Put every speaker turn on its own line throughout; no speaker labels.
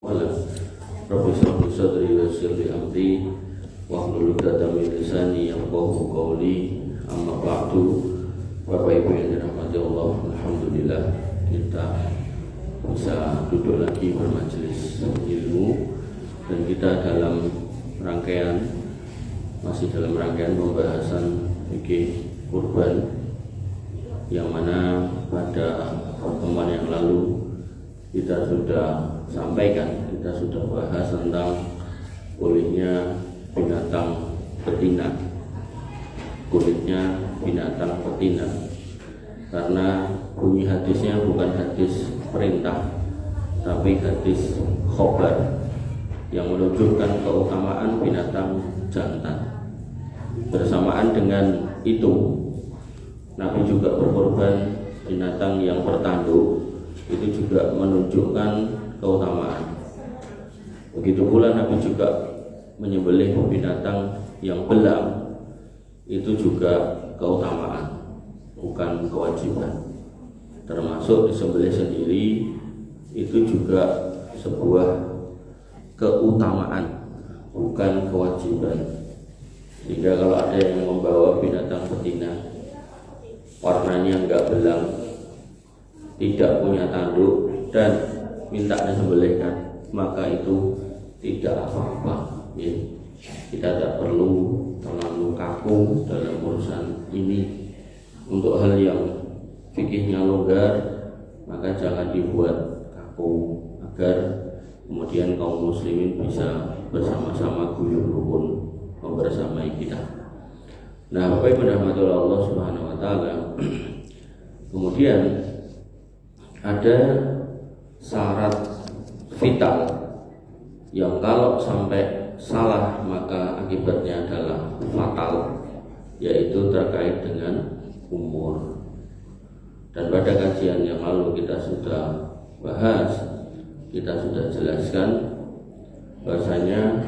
Wala Rabbi shrah li sadri wa yassir li amri wahlul 'uqdatam min lisani yafqahu qawli. Amma ba'du. Bapak Ibu yang dirahmati Allah, alhamdulillah kita bisa duduk lagi bermajelis ilmu, dan kita masih dalam rangkaian pembahasan fikih kurban, yang mana pada pertemuan yang lalu kita sudah sampaikan, kita sudah bahas tentang kulitnya binatang betina, karena bunyi hadisnya bukan hadis perintah, tapi hadis khobar yang menunjukkan keutamaan binatang jantan. Bersamaan dengan itu, Nabi juga berkorban binatang yang bertanduk, itu juga menunjukkan keutamaan. Begitu pula Nabi juga menyembelih binatang yang belang, itu juga keutamaan, bukan kewajiban. Termasuk disembelih sendiri itu juga sebuah keutamaan, bukan kewajiban. Sehingga kalau ada yang membawa binatang betina, warnanya enggak belang, tidak punya tanduk, dan minta disembelihkan, maka itu tidak apa-apa. Kita tidak perlu terlalu kaku dalam urusan ini. Untuk hal yang fikihnya longgar, maka jangan dibuat kaku, agar kemudian kaum muslimin bisa bersama-sama guyup rukun membersamai kita. Nah, Bapak Ibu rahmatullah Allah Subhanahu wa taala, kemudian ada syarat vital yang kalau sampai salah maka akibatnya adalah fatal, yaitu terkait dengan umur. Dan pada kajian yang lalu kita sudah bahas, kita sudah jelaskan bahasanya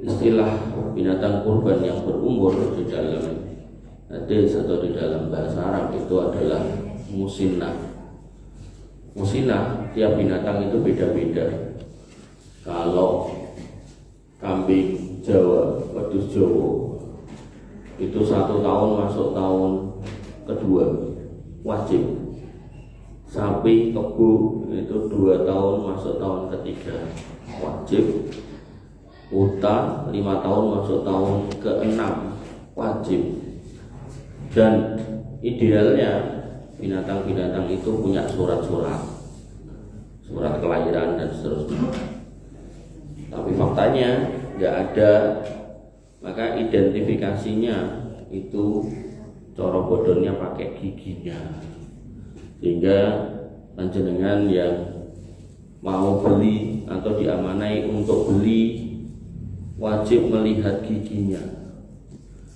istilah binatang kurban yang berumur di dalam hadis atau di dalam bahasa Arab itu adalah musinnah. Musinnah, tiap binatang itu beda-beda. Kalau kambing Jawa, wedhus Jawa, itu 1 tahun masuk tahun kedua, wajib. Sapi Kebo itu 2 tahun masuk tahun ketiga, wajib. Unta 5 tahun masuk tahun ke-6, wajib. Dan idealnya binatang-binatang itu punya surat kelahiran dan seterusnya. Tapi faktanya nggak ada, maka identifikasinya itu coro bodonnya pakai giginya. Sehingga panjenengan yang mau beli atau diamanai untuk beli wajib melihat giginya.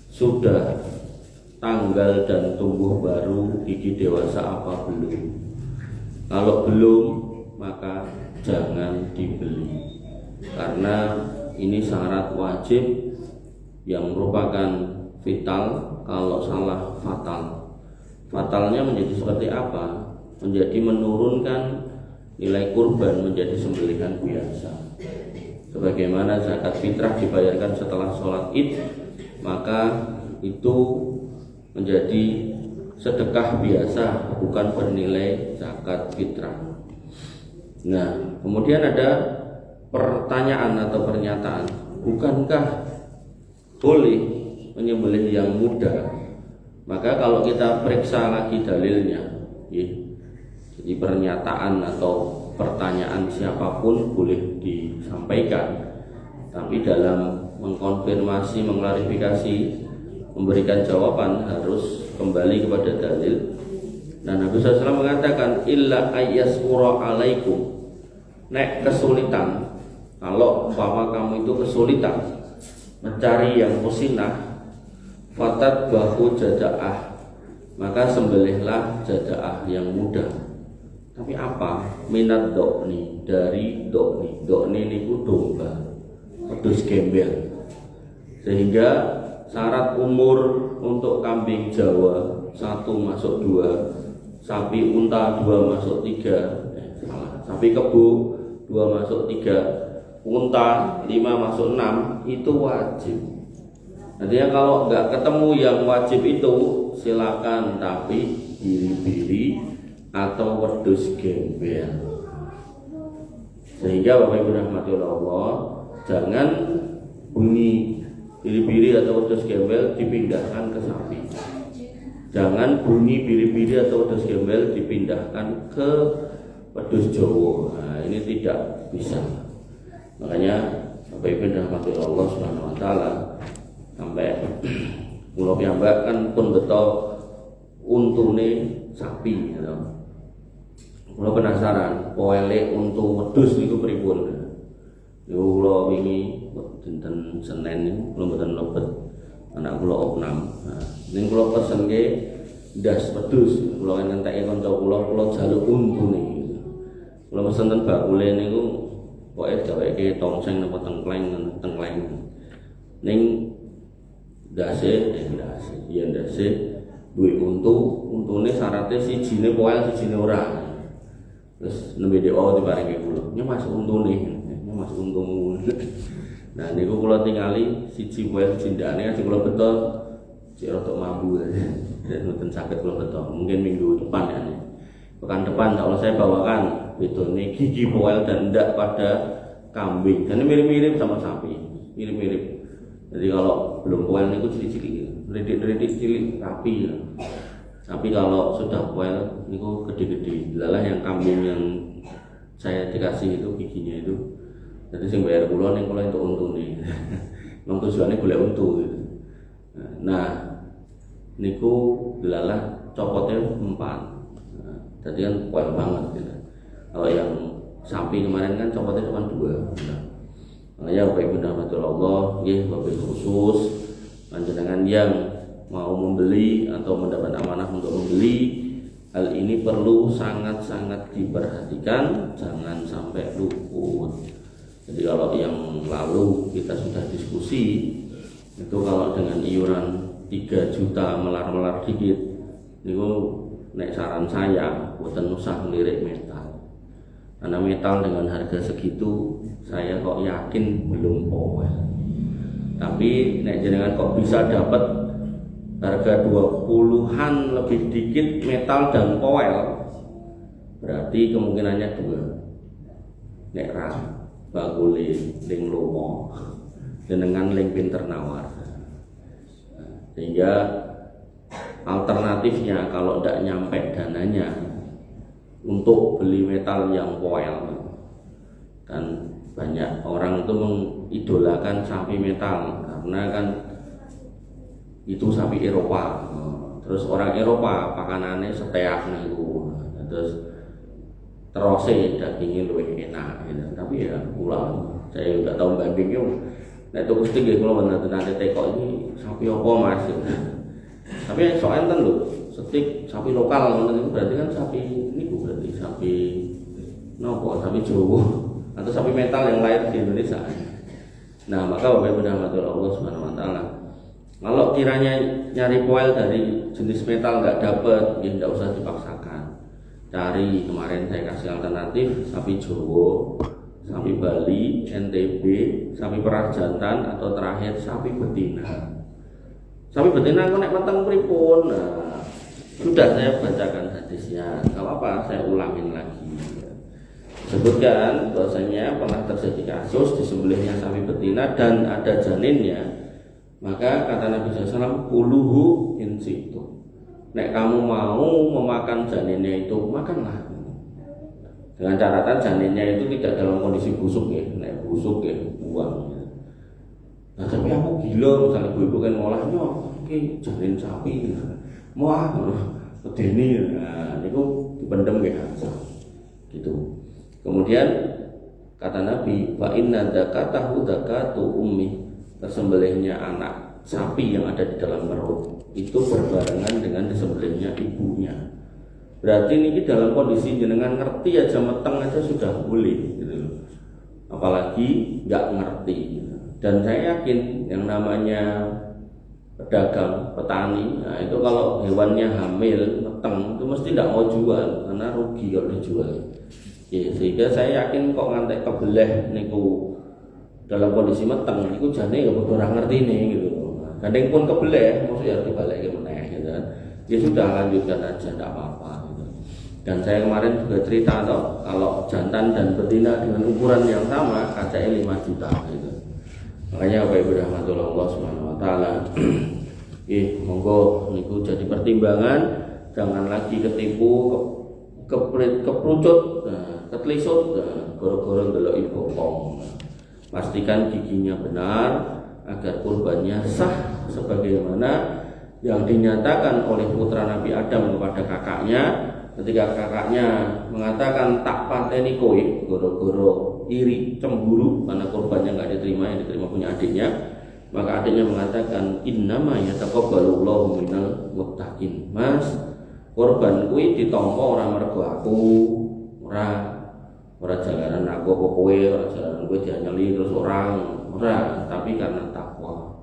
Sudah tanggal dan tumbuh baru, gigi dewasa apa belum. Kalau belum, maka jangan dibeli, karena ini syarat wajib yang merupakan vital. Kalau salah, fatal. Fatalnya menjadi seperti apa? Menjadi menurunkan nilai kurban menjadi sembelihan biasa. Sebagaimana zakat fitrah dibayarkan setelah sholat id, maka itu menjadi sedekah biasa, bukan bernilai zakat fitrah. Nah, kemudian ada pertanyaan atau pernyataan, bukankah boleh menyembelih yang muda? Maka kalau kita periksa lagi dalilnya, jadi pernyataan atau pertanyaan siapapun boleh disampaikan, tapi dalam mengkonfirmasi, mengklarifikasi, memberikan jawaban harus kembali kepada dalil. Dan Nabi SAW mengatakan, illa ayyasura alaikum, nek kesulitan, kalau umpama kamu itu kesulitan mencari yang musinnah, fatat bahu jada'ah, maka sembelihlah jada'ah yang muda. Tapi apa? Minat dokni, dari dokni. Dokni niku domba, wedhus gembel. Sehingga syarat umur untuk kambing Jawa 1 masuk 2, sapi unta 2 masuk 3, sapi Kebo 2 masuk 3 unta, 5 masuk 6 itu wajib. Artinya kalau nggak ketemu yang wajib itu silakan, tapi biri-biri atau wedhus gembel. Sehingga Bapak Ibu rahmati Allah, jangan bunyi biri-biri atau wedhus gembel dipindahkan ke sapi. Jangan bunyi biri-biri atau wedhus gembel dipindahkan ke wedhus Jawa. Nah, ini tidak bisa. Makanya Bapak Ibu rahmati Allah Subhanahu wa taala, sampai kula piyambak kan pun beto untune sapi gitu. Kula penasaran poele untu wedhus niku pripun. Niku kula wingi dinten Senin niku kula mboten lebet anak kula opnam. Nah, ning kula pesenke ndas wedhus, kula ngenteki kanca kula jaluk untune. Kula pesen ten bakule niku pokoke dheweke tongseng napa tengkleng. Ning ndase duwe untune syaratnya sijine poel sijine ora. Terus nembe DO diparingi kula. Ini Mas untune. Ini Mas untumu. Nah niku kula tingali siji poel jindane aja kula beto cek rodok mambu. Dan mboten saged kula beto. Mungkin minggu depan ya. Pekan depan insyaallah saya bawakan bedone gigi poel dan ndak pada kambing. Dan mirip-mirip sama sapi. Mirip-mirip. Jadi kalau belum poel niku cilik-cilik, redik-redik cilik rapi ya. Tapi kalau sudah poel niku gede-gede. Lalah yang kambing yang saya dikasih itu giginya itu. Jadi sing bayar kula ning kula entuk untune. Wong tujuane golek untu gitu. Nah, niku lalah copotnya 4. Nah, jadi kan poel banget gitu. Kalau yang sapi kemarin kan copotnya cuma 2. Nah, makanya Bapak Ibu rahmatullah Allah, nggih wabil khusus panjenengan yang mau membeli atau mendapat amanah untuk membeli, hal ini perlu sangat-sangat diperhatikan, jangan sampai luput. Jadi kalau yang lalu kita sudah diskusi, itu kalau dengan iuran 3 juta melar-melar dikit, itu nek saran saya boten usah ngelirik metal. Karena metal dengan harga segitu saya kok yakin belum poel. Tapi nek jenengan kok bisa dapat harga 20-an lebih dikit metal dan poel, berarti kemungkinannya 2. Nek ra bakule ning lomo jenengan ling pinter nawar. Sehingga alternatifnya kalau tidak nyampe dananya untuk beli metal yang poel, kan banyak orang itu mengidolakan sapi metal karena kan itu sapi Eropa. Terus orang Eropa pakanannya seteak niku, terus dagingnya lebih enak gitu. Tapi ya ulang, saya nggak tahu bandingnya. Nah itu pasti kalau nanti teko ini sapi apa Mas? Tapi soalnya kan loh, setik sapi lokal itu berarti kan sapi ini berarti sapi nopo, sapi Jawa atau sapi metal yang lahir di Indonesia. Nah maka Bapak Ibu rahmatullah Allah Subhanahu wa taala, kalau kiranya nyari poel dari jenis metal nggak dapat, ya nggak usah dipaksakan. Cari, kemarin saya kasih alternatif sapi Jawa, sapi Bali, NTB, sapi Perajantan, atau terakhir sapi betina. Sapi betina aku nek matang pripun. Nah, sudah saya bacakan hadisnya. Kalau apa saya ulangin lagi. Sebutkan bahwasanya pernah terjadi kasus disembelihnya sapi betina dan ada janinnya. Maka kata Nabi SAW, kuluhu in situ. Nek kamu mau memakan janinnya itu, makanlah. Dengan catatan janinnya itu tidak dalam kondisi busuk ya. Nek busuk ya buang. Nah tapi aku gila, misalnya ibu kan ngolahnya, oke janin sapi, mau kedeni, nah itu dipendem kayak gitu. Kemudian kata Nabi, fa inna zakatahu zakatu ummi, tersembelihnya anak sapi yang ada di dalam perut itu berbarengan dengan disembelihnya ibunya. Berarti ini dalam kondisi jenengan ngerti aja meteng aja sudah boleh gitu. Apalagi nggak ngerti. Dan saya yakin yang namanya pedagang, petani, nah itu kalau hewannya hamil, meteng, itu mesti tidak mau jual karena rugi kalau dijual. Sehingga saya yakin kok ngantek kebelah niku dalam kondisi meteng niku jane ya ora ngerti nih gitu. Gandeng pun kebelah maksudnya dibalik meneh gitu kan. Ya sudah lanjutkan aja enggak apa-apa gitu. Dan saya kemarin juga cerita toh kalau jantan dan betina dengan ukuran yang sama kacanya 5 juta gitu. Makanya Bapak Ibu rahmatullah Allah Subhanahu wa taala. Monggo niku jadi pertimbangan, jangan lagi ketipu keperucut, ketelisut, goro-goro ndelok bokong. Pastikan giginya benar agar kurbannya sah sebagaimana yang dinyatakan oleh putra Nabi Adam kepada kakaknya ketika kakaknya mengatakan tak pateni kowe, goro-goro iri cemburu karena kurbannya nggak diterima, yang diterima punya adiknya. Maka adiknya mengatakan innama yataqabbalullahu minal muttaqin. Mas, korban kuwi ditampa ora mergo aku, ora jalanan aku apa kowe, ora jalanan kowe dianyeli terus ora, tapi karena takwa.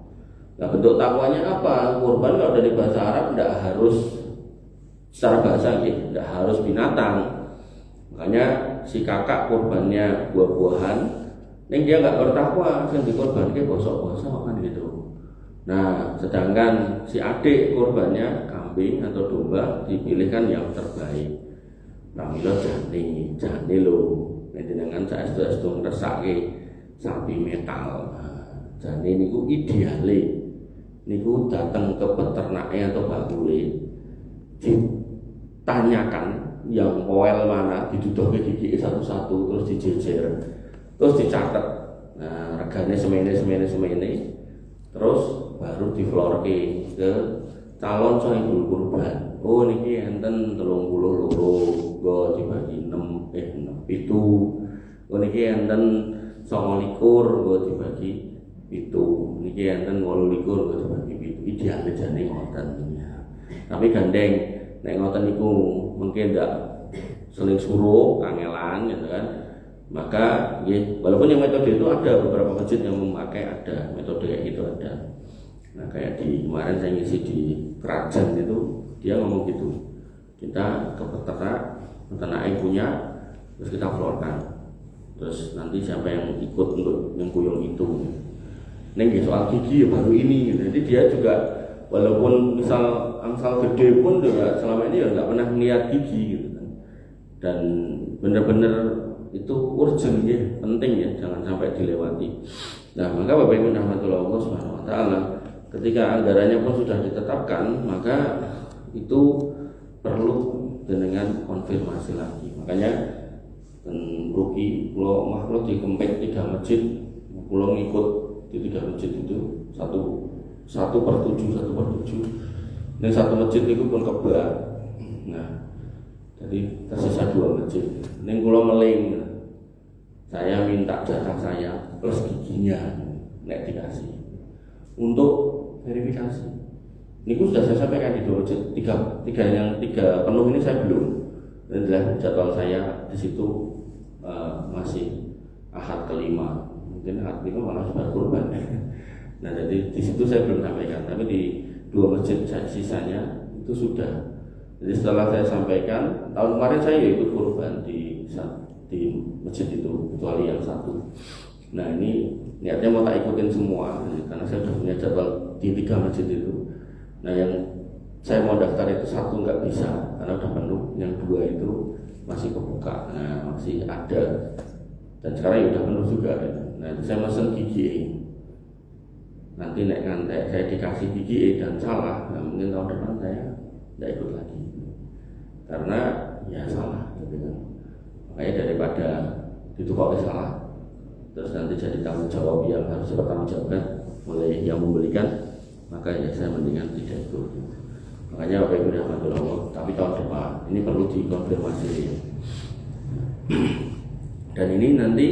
Nah, bentuk takwanya apa? Kurban kalau dari bahasa Arab tidak harus secara bahasa gitu, tidak harus binatang. Makanya si kakak kurbannya buah-buahan, neng dia nggak bertakwa, yang dikorbankan bosok-bosok kan gitu. Nah, sedangkan si adik korbannya kambing atau domba dipilihkan yang terbaik. Pramila jane lho, nek jenengan saestu-estu ngresake sapi metal. Jane niku ideale niku datang ke peternaknya atau bakule ditanyakan yang poel mana, diduduhke gigi satu-satu terus dijejer. Terus dicatat, nah regane semene, terus baru diflorke ke calon sahibul kurban. Oh niki enten 32, go dibagi 6, 7. Oh niki enten 29, go dibagi 7. Niki enten 28, go dibagi 7. Ideale jane ngoten. Tapi gandeng, nek ngoten niku mungkin ndak seling suruh, kangelan gitu kan. Maka walaupun yang metode itu ada beberapa masjid yang memakai, ada metode kayak gitu ada. Nah kayak di kemarin saya ngisi di Kerajaan itu dia ngomong gitu, kita ke peternak yang punya, terus kita florkan, terus nanti siapa yang ikut untuk yang kuyung itu. Neng soal gigi ya baru ini, jadi dia juga walaupun misal angsal gede pun juga selama ini ya nggak pernah melihat gigi gitu kan. Dan benar-benar itu urgent ya, penting ya, jangan sampai dilewati. Nah, maka Bapak Ibu rahmatullah Allah Subhanahu wa taala, ketika anggarannya pun sudah ditetapkan, maka itu perlu dengan konfirmasi lagi. Makanya rugi kalau makhluk di Kempek 3 masjid, pulau ngikut di 3 masjid itu satu per 7. Dan satu masjid itu pun kebak. Nah, jadi tersisa 2 masjid. Ini kalau meling, saya minta jatah saya plus giginya, nek dikasih untuk verifikasi. Ini sudah saya sampaikan di 2 masjid, 3 penuh ini saya belum. Dan dalam jadwal saya di situ masih ahad kelima, mungkin ahad kelima malah sudah kurban. Nah jadi di situ saya belum sampaikan, tapi di 2 masjid sisanya itu sudah. Jadi setelah saya sampaikan, tahun kemarin saya ikut kurban di masjid itu, kecuali yang 1. Nah ini niatnya mau tak ikutin semua, karena saya sudah punya jadwal di 3 masjid itu. Nah yang saya mau daftar itu 1 nggak bisa, karena udah penuh. Yang 2 itu masih kebuka, nah masih ada. Dan sekarang ya udah penuh juga. Nah saya mesen gigi. Nanti nek ngantek saya dikasih gigi dan salah, nah mungkin tahun depan saya tidak ikut lagi. Karena ya salah gitu kan. Makanya daripada ditukar salah terus nanti jadi tanggung jawab yang harus bertanggung jawabkan oleh yang membelikan, maka ya saya mendingan tidak ikut. Makanya Bapak Ibu rahmatullah, tapi tahun depan ini perlu dikonfirmasi. Dan ini nanti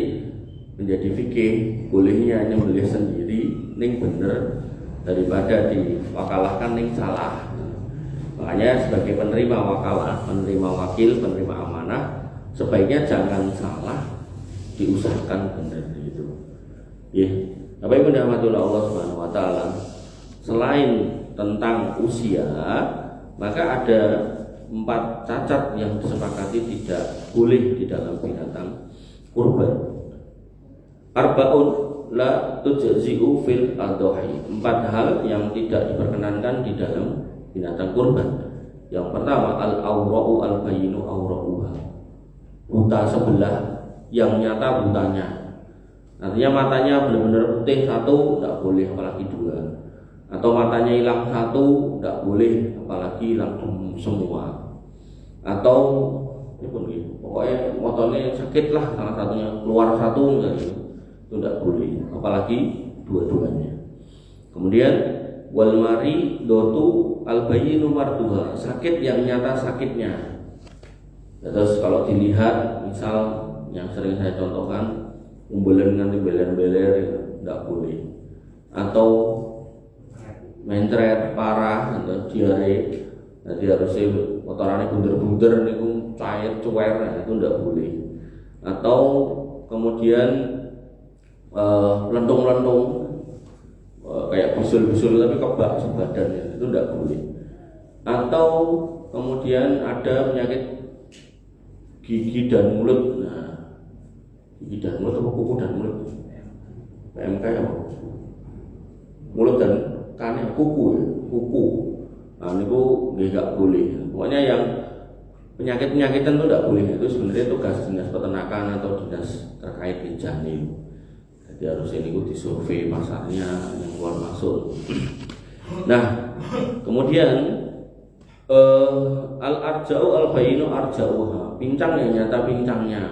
menjadi fikih, bolehnya nyembelih sendiri ning bener daripada diwakalahkan ning salah. Makanya sebagai penerima wakalah, penerima wakil, penerima amanah, sebaiknya jangan salah, diusahakan benar gitu. Ya, Bapak Ibu rahmatullah Allah Subhanahu wa taala, selain tentang usia, maka ada 4 cacat yang disepakati tidak boleh di dalam binatang kurban. Arbaun la tujzi'u fil adhahi. 4 hal yang tidak diperkenankan di dalam binatang kurban. Yang pertama al-awra'u al-bayinu awra'uha. Buta sebelah yang nyata butanya. Artinya matanya benar-benar putih satu tidak boleh, apalagi 2. Atau matanya hilang satu tidak boleh, apalagi hilang semua. Atau pokoknya motornya sakit lah, salah satunya keluar satu misalnya, itu tidak boleh, apalagi dua-duanya. Kemudian wal mari dotu al bayinu marduha, sakit yang nyata sakitnya. Terus kalau dilihat, misal yang sering saya contohkan, umbelan nanti beler-beler tidak boleh, atau mencret parah atau diare, jadi harusnya kotorannya bunder-bunder niku cair cuwer, itu tidak boleh. Atau kemudian lentung-lentung kayak bisul-bisul tapi kebak sebadannya, itu tidak boleh. Atau kemudian ada penyakit gigi dan mulut. Nah, gigi dan mulut apa kuku dan mulut? PMK apa? Mulut dan kan kuku ya, kuku. Nah, niku nggak boleh. Pokoknya yang penyakit-penyakitan itu tidak boleh. Itu sebenarnya tugas dinas peternakan atau dinas terkait di Janim. Jadi harus ini disurvei pasarnya yang keluar masuk. Nah, kemudian al-arja'u al-bayinu arja'uha, pincang yang nyata pincangnya.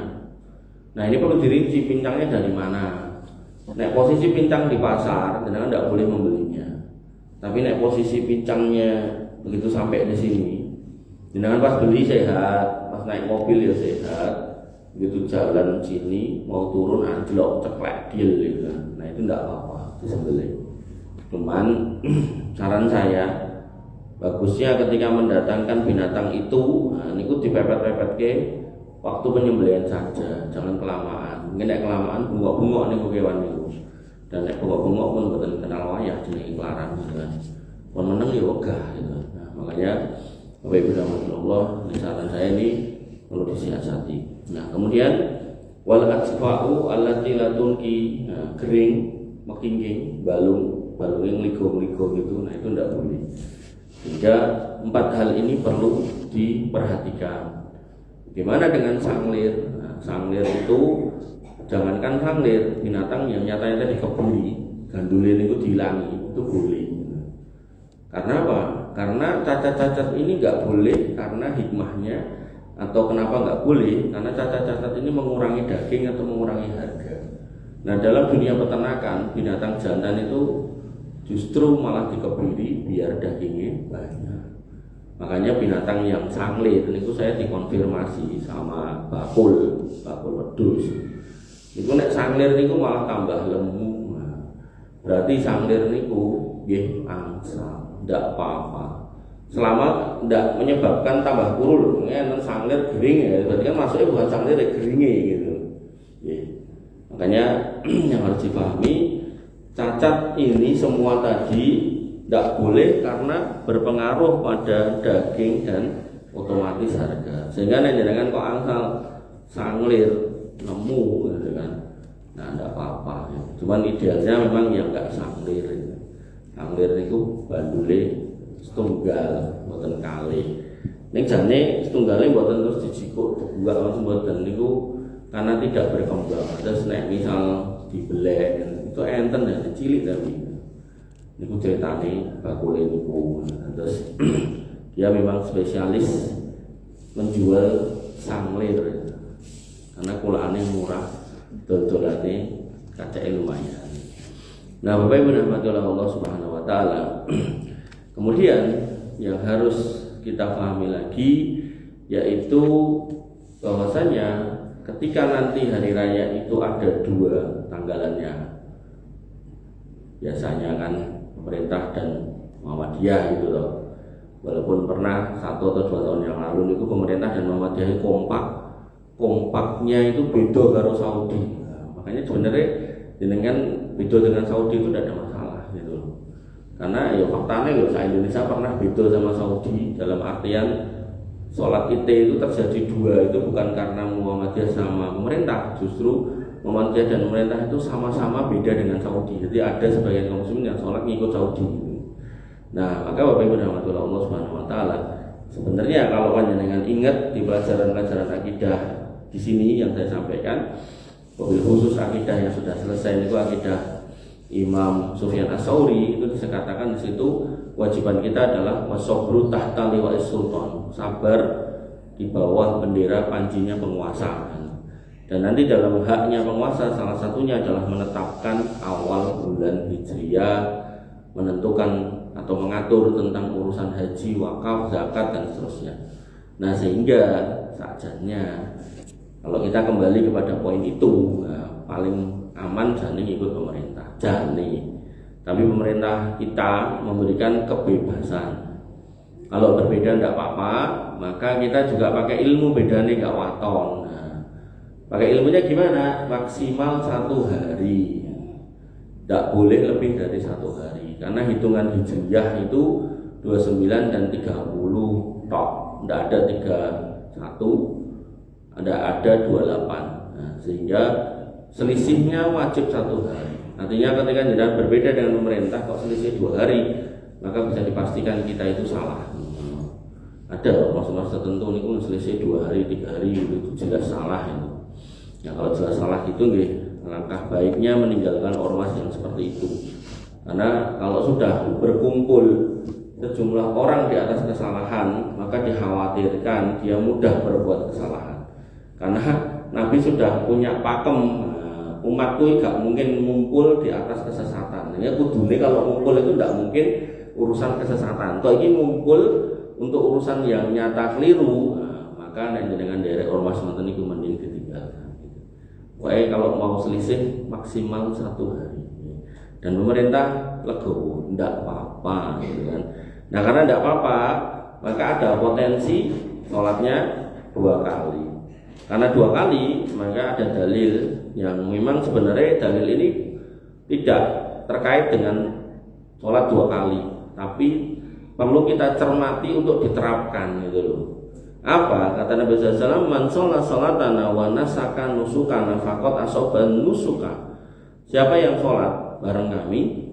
Nah, ini perlu dirinci pincangnya dari mana. Nek posisi pincang di pasar, jenengan tidak boleh membelinya. Tapi nek posisi pincangnya begitu sampai di sini, jenengan pas beli sehat, pas naik mobil ya sehat, begitu jalan sini mau turun anjlok ceklek deal gitu. Nah, itu tidak apa-apa disembelih. Cuman saran saya, bagusnya ketika mendatangkan binatang itu, nah, niku dipepet-pepet ke waktu penyembelihan saja, jangan kelamaan. Mungkin nek kelamaan bungok-bungok niku kewan niku. Dan nek bungok-bungok pun mboten kenal wayah jenenge ikhlaran gitu kan. Pun meneng ya wegah gitu. Nah, makanya Bapak Ibu rahmatullah, saran saya ini perlu disiasati. Nah, kemudian wal atsfa'u allati la tunki, kering, mekingking, balung ligo-ligo gitu. Nah, itu tidak boleh. Sehingga 4 hal ini perlu diperhatikan. Bagaimana dengan sanglir? Nah, sanglir itu jangankan sanglir, binatang yang nyata-nyata dikebiri, gandulin itu dihilangi, itu boleh. Karena apa? Karena cacat-cacat ini nggak boleh, karena hikmahnya atau kenapa nggak boleh? Karena cacat-cacat ini mengurangi daging atau mengurangi harga. Nah, dalam dunia peternakan, binatang jantan itu justru malah dikebiri biar dagingnya banyak. Makanya binatang yang sanglir itu saya dikonfirmasi sama bakul wedhus. Itu nek sanglir niku malah tambah lemu. Nah, berarti sanglir niku nggih angsa, ndak apa-apa. Selama ndak menyebabkan tambah kurul, enten sanglir gering ya, berarti kan masuknya bukan sanglir geringe gitu. Nggih. Makanya yang harus dipahami, cacat ini semua tadi tidak boleh karena berpengaruh pada daging dan otomatis harga. Sehingga jangan kok angsal sanglir nemu gitu kan. Nah, tidak apa-apa. Cuman idealnya memang yang nggak sanglir. Sanglir itu bandule setunggal, mboten kali. Ning jane setunggale mboten terus dijikuk buka langsung mboten niku karena tidak berkembang. Terus nek misal dibelek itu enten ya cilik tapi niku ceritane bakule niku. Terus dia memang spesialis menjual sanglir karena kulaane murah, dodolane kacake lumayan. Nah, Bapak Ibu rahmatullah Allah Subhanahu wa taala. Kemudian yang harus kita pahami lagi yaitu bahwasanya ketika nanti hari raya itu ada 2 tanggalannya. Biasanya kan pemerintah dan Muhammadiyah gitu loh. Walaupun pernah 1 atau 2 tahun yang lalu itu pemerintah dan Muhammadiyah kompaknya itu beda karo Saudi. Nah, makanya sebenarnya dengan beda dengan Saudi itu tidak ada masalah gitu loh. Karena ya faktanya loh, Indonesia pernah beda sama Saudi dalam artian sholat Id itu terjadi dua itu bukan karena Muhammadiyah sama pemerintah, justru Muhammadiyah dan pemerintah itu sama-sama beda dengan Saudi. Jadi ada sebagian kaum muslimin yang sholat ngikut Saudi. Nah, maka Bapak Ibu rahmatullah Allah Subhanahu wa taala, sebenarnya kalau panjenengan ingat di pelajaran-pelajaran akidah di sini yang saya sampaikan, mobil khusus akidah yang sudah selesai itu akidah Imam Sufyan Ats-Tsauri, itu dikatakan di situ kewajiban kita adalah wasobru tahta liwa'is sultan, sabar di bawah bendera panjinya penguasa. Dan nanti dalam haknya penguasa salah satunya adalah menetapkan awal bulan Hijriah, menentukan atau mengatur tentang urusan haji, wakaf, zakat dan seterusnya. Nah, sehingga sajanya kalau kita kembali kepada poin itu, paling aman jane ikut pemerintah, jane. Tapi pemerintah kita memberikan kebebasan. Kalau berbeda tidak apa-apa, maka kita juga pakai ilmu, bedanya nggak waton. Pakai ilmunya gimana? Maksimal 1 hari, tidak boleh lebih dari 1 hari, karena hitungan hijriyah itu 29 dan 30 tok, tidak ada 31, ada 28. Nah, sehingga selisihnya wajib 1 hari. Artinya ketika tidak berbeda dengan pemerintah kok selisih 2 hari, maka bisa dipastikan kita itu salah. Ada ormas tertentu ini selisih 2 hari, 3 hari itu jelas salah itu. Ya, kalau jelas salah itu langkah baiknya meninggalkan ormas yang seperti itu. Karena kalau sudah berkumpul sejumlah orang di atas kesalahan, maka dikhawatirkan dia mudah berbuat kesalahan. Karena Nabi sudah punya pakem, umatku gak mungkin ngumpul di atas kesesatan. Ya kudune kalau ngumpul itu tidak mungkin urusan kesesatan. Kalau ini ngumpul untuk urusan yang nyata keliru, maka dengan derek ormas ngoten niku mending ditinggalkan. Pokoknya kalau mau selisih maksimal 1 hari. Dan pemerintah legowo, tidak apa-apa gitu kan. Nah, karena tidak apa-apa, maka ada potensi sholatnya 2 kali. Karena 2 kali, maka ada dalil yang memang sebenarnya dalil ini tidak terkait dengan sholat 2 kali, tapi perlu kita cermati untuk diterapkan gitu loh. Apa kata Nabi SAW? Man sholat sholatana wa nasaka nusukana faqad asoban nusuka. Siapa yang sholat bareng kami,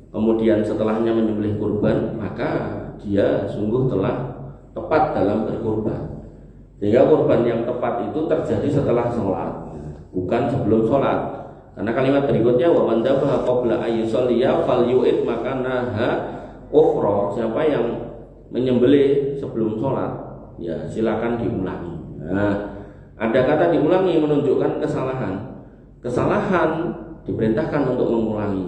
kemudian setelahnya menyembelih kurban, maka dia sungguh telah tepat dalam berkurban. Sehingga kurban yang tepat itu terjadi setelah sholat, bukan sebelum sholat. Karena kalimat berikutnya wa man dzabaha qabla ayyusalliya falyu'id makanaha ukhra. Siapa yang menyembelih sebelum sholat, ya silakan diulangi. Nah, ada kata diulangi menunjukkan kesalahan. Kesalahan diperintahkan untuk mengulangi.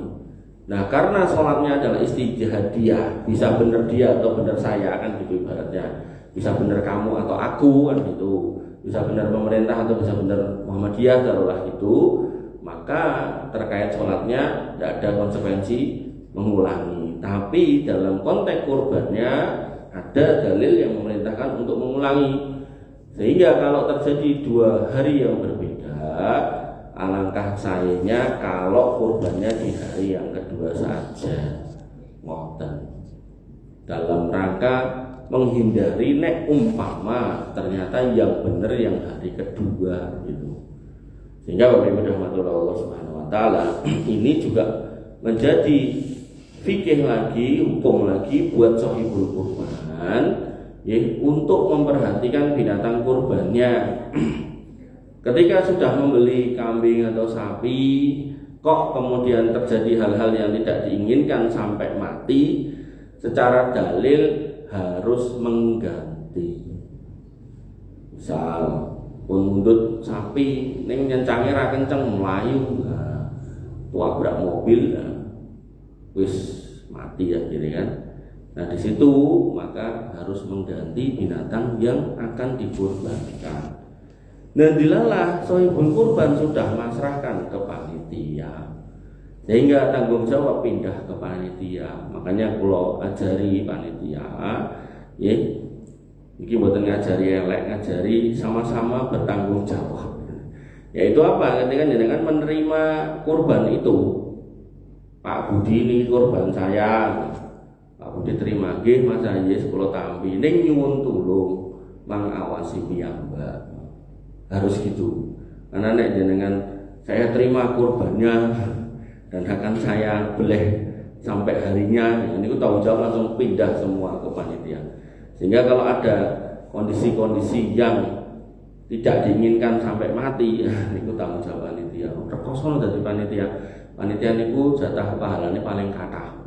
Nah, karena sholatnya adalah istijhadiyah, bisa benar dia atau benar saya, kan gitu ibaratnya. Bisa benar kamu atau aku, kan gitu. Bisa benar pemerintah atau bisa benar Muhammadiyah, taruhlah gitu. Maka terkait sholatnya tidak ada konsekuensi mengulangi. Tapi dalam konteks kurbannya ada dalil yang memerintahkan untuk mengulangi. Sehingga kalau terjadi 2 hari yang berbeda, alangkah sayangnya kalau kurbannya di hari yang kedua saja. Ngoten. Dalam rangka menghindari nek umpama ternyata yang benar yang hari kedua gitu. Sehingga Bapak Ibu rahmatullah Allah Subhanahu wa taala, ini juga menjadi fikih lagi, hukum lagi buat sahibul kurban, ya, untuk memperhatikan binatang kurbannya. Ketika sudah membeli kambing atau sapi, kok kemudian terjadi hal-hal yang tidak diinginkan sampai mati, secara dalil harus mengganti. Misal mundut sapi ning nyencangnya ra kenceng melayu, tabrak mobil, wis mati ya gini kan. Nah di situ maka harus mengganti binatang yang akan dikurbankan. Nah dilalah sohibul kurban sudah masrahkan ke panitia, sehingga tanggung jawab pindah ke panitia. Makanya kalau ajari panitia, ya, ini buatan ngajari elek, ngajari sama-sama bertanggung jawab. Yaitu apa? Ketika jenengan menerima kurban itu, Pak Budi ini kurban saya, Pak Budi terima, nggih Mas Haji 10 tampi, ning nyuwun tulung mengawasi piyambak. Harus gitu. Karena nek jenengan saya terima kurbannya dan akan saya beleh sampai harinya, ini tanggung jawab langsung pindah semua ke panitia. Sehingga kalau ada kondisi-kondisi yang tidak diinginkan sampai mati, itu tanggung jawab panitia. Rekoso dari panitia. Panitia niku jatah pahalanya paling kathah.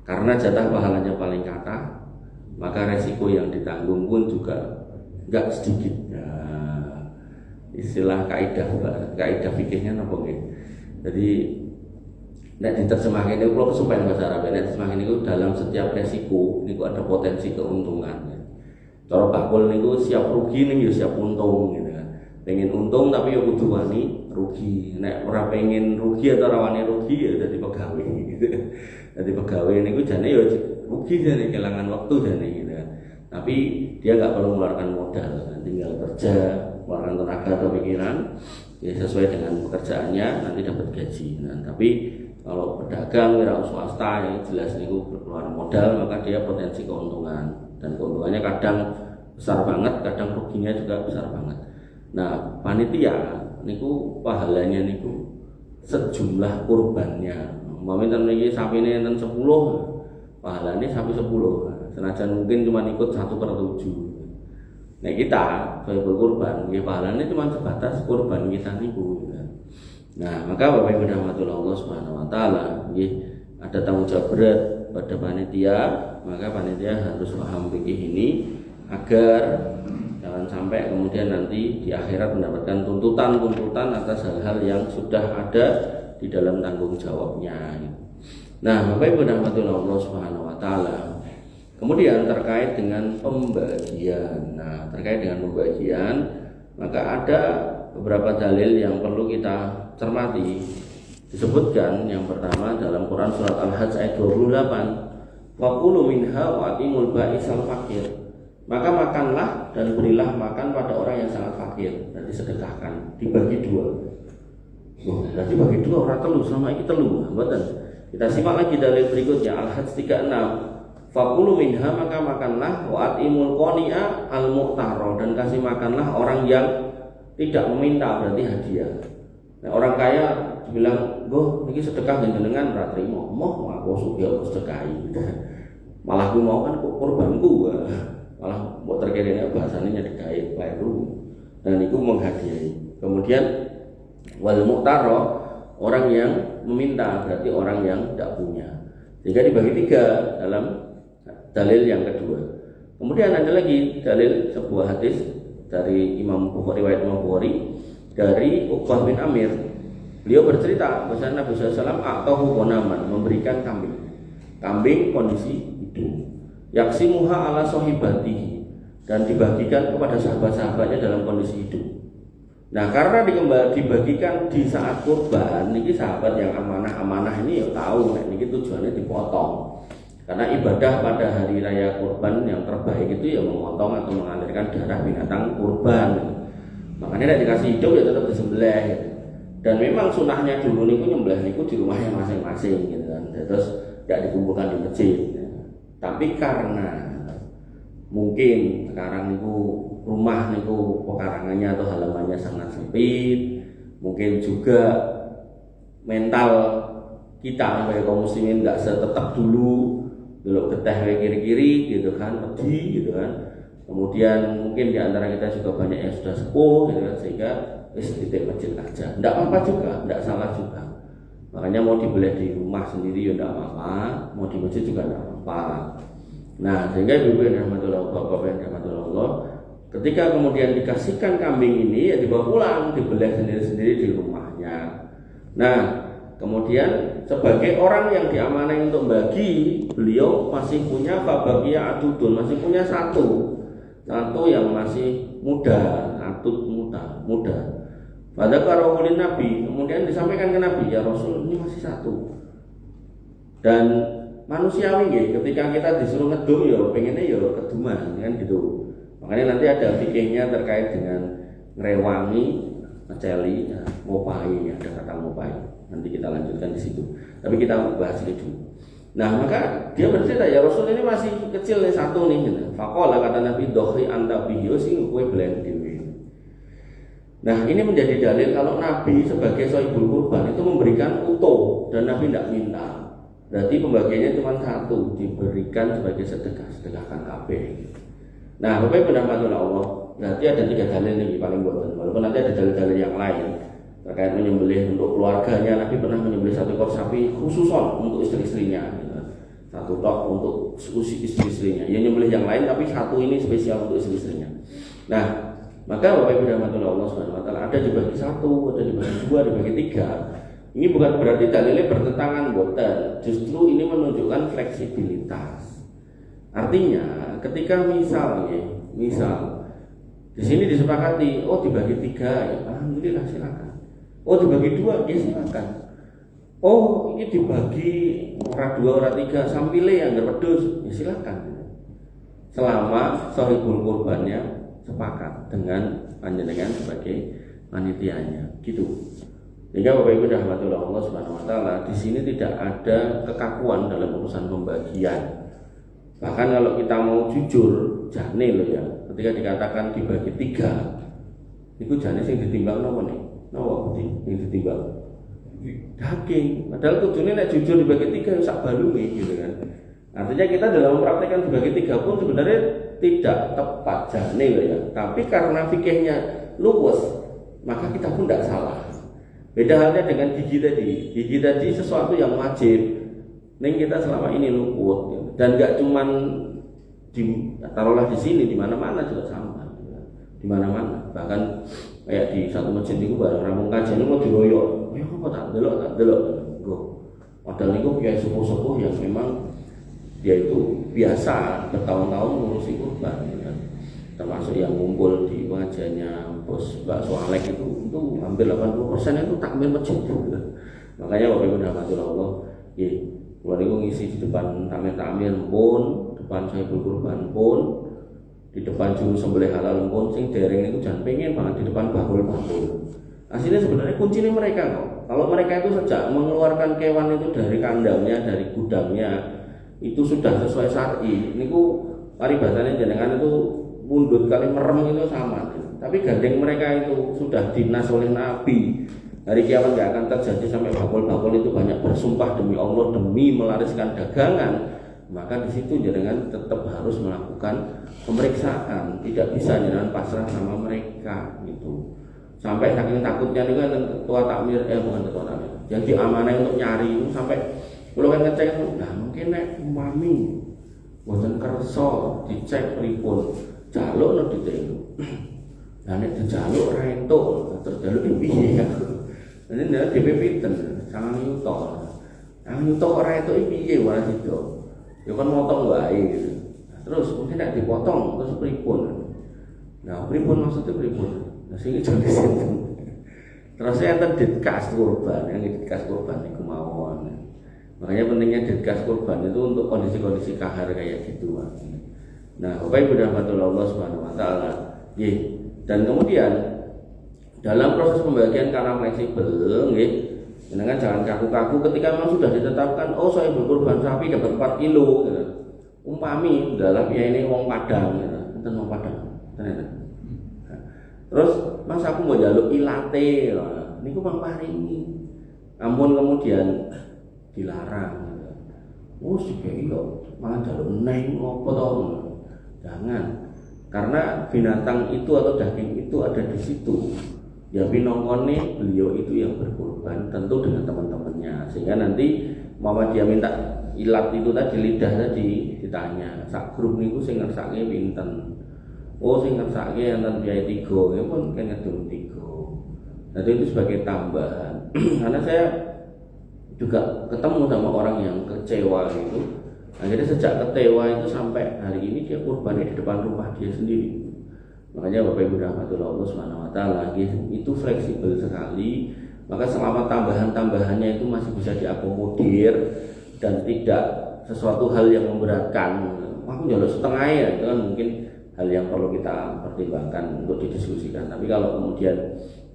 Karena jatah pahalanya paling kathah, maka resiko yang ditanggung pun juga enggak sedikit. Istilah kaidah fikihnya napa nggih. Jadi nek diterjemahkan niku kula kesupen bahasa Arab. Nek diterjemahkan niku dalam setiap resiko niku ada potensi keuntungan. Cara bakul niku siap rugi ning ya siap untung gitu kan. Pengen untung tapi ya kudu wani rugi. Nek ora pengen rugi atau ora wani rugi ya dadi pegawai gitu. Dadi pegawai niku jane ya rugi jane kehilangan waktu jane gitu kan. Tapi dia enggak perlu mengeluarkan modal, tinggal kerja, mengeluarkan tenaga atau pikiran ya sesuai dengan pekerjaannya nanti dapat gaji. Nah, tapi kalau pedagang wira swasta yang jelas niku keluar modal maka dia potensi keuntungan dan keuntungannya kadang besar banget, kadang ruginya juga besar banget. Nah, panitia niku pahalanya niku sejumlah kurbannya. Umpamane niki sapine enten 10, pahalanya sapi 10. Senajan mungkin cuma ikut 1/7. Nah, kita sebagai kurban, ya pahalanya cuma sebatas kurban kita niku. Nah, maka Bapak Ibu rahmatullah Allah Subhanahu wa taala, ada tanggung jawab berat pada panitia, maka panitia harus paham fikih ini agar jangan sampai kemudian nanti di akhirat mendapatkan tuntutan atas hal-hal yang sudah ada di dalam tanggung jawabnya. Nah, Bapak Ibu rahmatullah Allah Subhanahu wa taala. Kemudian terkait dengan pembagian. Nah, terkait dengan pembagian, maka ada beberapa dalil yang perlu kita cermati. Disebutkan yang pertama dalam Quran surat Al-Hajj ayat 28, "Faqulu minha wa atimul ba'isal fakir." Maka makanlah dan berilah makan pada orang yang sangat fakir, dan disedekahkan, dibagi dua. Berarti bagi dua orang telu, selama ini telu. Betul. Kita simak lagi dalil berikutnya Al-Hajj 36. Fakulu minha, maka makanlah wa atimul qani'a al-mu'taro, dan kasih makanlah orang yang tidak meminta, berarti hadiah. Nah, orang kaya bilang, "Boh, ini sedekah jenengan ora trimo." Moh aku sugih aku sedekahi. Malah ku mau kan kurbanku. Malah mbok terkene bahasane nyedekahi kleru. Dan itu menghadiahi. Kemudian wal mu'taro, orang yang meminta, berarti orang yang tidak punya. Sehingga dibagi tiga dalam dalil yang kedua. Kemudian ada lagi dalil sebuah hadis dari Imam Bukhari, riwayat Imam Bukhari dari Uqbah bin Amir. Beliau bercerita bahwa Nabi SAW atahu qonaman, memberikan kambing kondisi hidup. Yaksimuha ala sohibatihi, dan dibagikan kepada sahabat-sahabatnya dalam kondisi hidup. Nah, karena dibagikan di saat kurban, ini sahabat yang amanah ini ya tahu, ini tujuannya dipotong. Karena ibadah pada hari raya kurban yang terbaik itu ya memotong atau mengalirkan darah binatang kurban. Makanya tidak dikasih hidup ya tetap disembelih. Dan memang sunahnya dulu niku nyembelih niku di rumahnya masing-masing gitu kan. Terus tidak dikumpulkan di masjid. Tapi karena mungkin sekarang niku rumah niku pekarangannya atau halamannya sangat sempit, mungkin juga mental kita sebagai kaum muslimin nggak setetap dulu getah kiri-kiri gitu kan, pedih gitu kan. Kemudian mungkin di antara kita juga banyak yang sudah sepuh gitu kan, sehingga titik masjid aja. Enggak apa-apa juga, enggak salah juga. Makanya mau dibeli di rumah sendiri ya enggak apa-apa, mau di masjid juga enggak apa-apa. Nah, sehingga ibu yang rahmatullah Bapak yang rahmatullah Allah, ketika kemudian dikasihkan kambing ini ya dibawa pulang, dibeli sendiri-sendiri di rumahnya. Nah, kemudian sebagai orang yang diamanai untuk bagi, beliau masih punya fabagia adudun, masih punya satu yang masih muda, muda. Pada karawulin Nabi, kemudian disampaikan ke Nabi, ya Rasul ini masih satu. Dan manusiawi ya, ketika kita disuruh ngedum ya pengennya ya keduman kan gitu. Makanya nanti ada fikihnya terkait dengan ngerewangi, ngeceli, ngopai, ada kata ngopai. Nanti kita lanjutkan di situ. Tapi kita bahas ini dulu. Nah maka dia bercerita, ya Rasul ini masih kecil nih satu nih. Faqala kata Nabi dohri anta bihi sing kowe belen dhewe. Nah ini menjadi dalil kalau Nabi sebagai sohibul kurban itu memberikan utuh dan Nabi tidak minta. Berarti pembagiannya cuma satu, diberikan sebagai sedekahkan kabeh. Nah Bapak Ibu rahmatullah Allah, berarti ada 3 dalil nih paling boten. Walaupun nanti ada dalil-dalil yang lain terkait menyembelih untuk keluarganya. Nabi pernah menyembelih 1 ekor sapi khususon untuk istri-istrinya. Satu tok untuk istri-istrinya. Ya nyembelih yang lain tapi satu ini spesial untuk istri-istrinya. Nah, maka Bapak Ibu rahmatullah Allah Subhanahu wa taala ada dibagi 1, ada dibagi 2, dibagi 3. Ini bukan berarti dalilnya bertentangan boten. Justru ini menunjukkan fleksibilitas. Artinya, ketika misal di sini disepakati, oh dibagi 3 ya, alhamdulillah silakan. Oh dibagi 2 ya silakan. Oh ini dibagi ora 2 ora 3 sampile yang berpedus ya silakan. Selama sohibul kurbannya sepakat dengan panjenengan sebagai panitianya, gitu. Sehingga Bapak Ibu rahmatullah Allah Subhanahu wa taala, di sini tidak ada kekakuan dalam urusan pembagian. Bahkan kalau kita mau jujur, jane loh ya, ketika dikatakan dibagi 3, itu jane sing ditimbang napa nih? Napa sing ditimbang? Daging. Padahal tujuannya nek jujur dibagi 3 sak balume gitu kan. Artinya kita dalam mempraktekkan dibagi 3 pun sebenarnya tidak tepat jane loh ya. Tapi karena fikihnya luwes, maka kita pun tidak salah. Beda halnya dengan gigi tadi. Gigi tadi sesuatu yang wajib. Ning kita selama ini luput gitu. Dan nggak cuman taruhlah di sini, di mana-mana juga sama. Di mana-mana. Bahkan kayak di satu masjid itu bareng rampung kajian itu mau diroyok. Ya kok tak delok. Padahal itu kayak sepuh-sepuh yang memang dia itu biasa bertahun-tahun ngurusi kurban ya. Termasuk yang ngumpul di pengajiannya bos Mbak Soalek itu hampir 80% itu takmir masjid juga. Makanya Bapak Ibu rahmatullah Allah, kalau itu ngisi di depan takmir pun, depan sohibul kurban pun, di depan juru sembelih halal pun, sing dereng itu jangan pengen banget di depan bakul-bakul. Aslinya sebenarnya kuncinya mereka kok. Kalau mereka itu sejak mengeluarkan kewan itu dari kandangnya, dari gudangnya, itu sudah sesuai syar'i. Niku paribasannya jenengan itu mundut kali merem itu sama. Tapi gandeng mereka itu sudah dinas oleh Nabi. Hari kiamat gak akan terjadi sampai bakul-bakul itu banyak bersumpah demi Allah demi melariskan dagangan. Maka di situ jenengan tetap harus melakukan pemeriksaan. Tidak bisa jenengan pasrah sama mereka gitu. Sampai saking takutnya juga ketua takmir, bukan ketua takmir, yang diamanai untuk nyari itu sampai kalau kan ngecek, nah mungkin nek mami boten kersa dicek pripun jaluk no dicek. Nah nek dijaluk ra entuk terus jaluk piye ya. Ini nek DP pinten 9 yuta. 9 yuta ora entuk piye wae itu. Ya kan motong wae gitu. Terus mungkin nek dipotong terus pripun. Nah pripun maksudnya pripun? Nah sing jadi sinten. Terus saya ditkas kurban, yang ditkas kurban niku mawon. Makanya pentingnya ditkas kurban itu untuk kondisi-kondisi kahar kayak gitu. Nah, Bapak Ibu rahmatullah Allah Subhanahu wa taala. Dan kemudian dalam proses pembagian karena fleksibel, nggih, jenengan jangan kaku-kaku ketika memang sudah ditetapkan saya berkurban sapi dapat 4 kilo gitu. Umpami dalam ya ini wong Padang gitu. Enten wong Padang. Tenan. Terus Mas aku mau jaluk ilate niku Bang paringi. Ampun kemudian dilarang. Sik yo malah jaluk neng opo to. Jangan. Karena binatang itu atau daging itu ada di situ. Ya pinongkone beliau itu yang berkurban tentu dengan teman-temannya. Sehingga nanti mama dia minta ilat itu tadi lidah tadi ditanya, sak grup niku sing ngersake pinten? Sing ngersake enten biaya 3, ya pun kan ngedum 3. Jadi itu sebagai tambahan. Karena saya juga ketemu sama orang yang kecewa gitu. Akhirnya sejak kecewa itu sampai hari ini dia kurbannya di depan rumah dia sendiri. Makanya Bapak Ibu rahmatullah Allah Subhanahu wa taala itu fleksibel sekali. Maka selama tambahan-tambahannya itu masih bisa diakomodir dan tidak sesuatu hal yang memberatkan. Aku njaluk setengah ya, itu kan mungkin hal yang perlu kita pertimbangkan untuk didiskusikan. Tapi kalau kemudian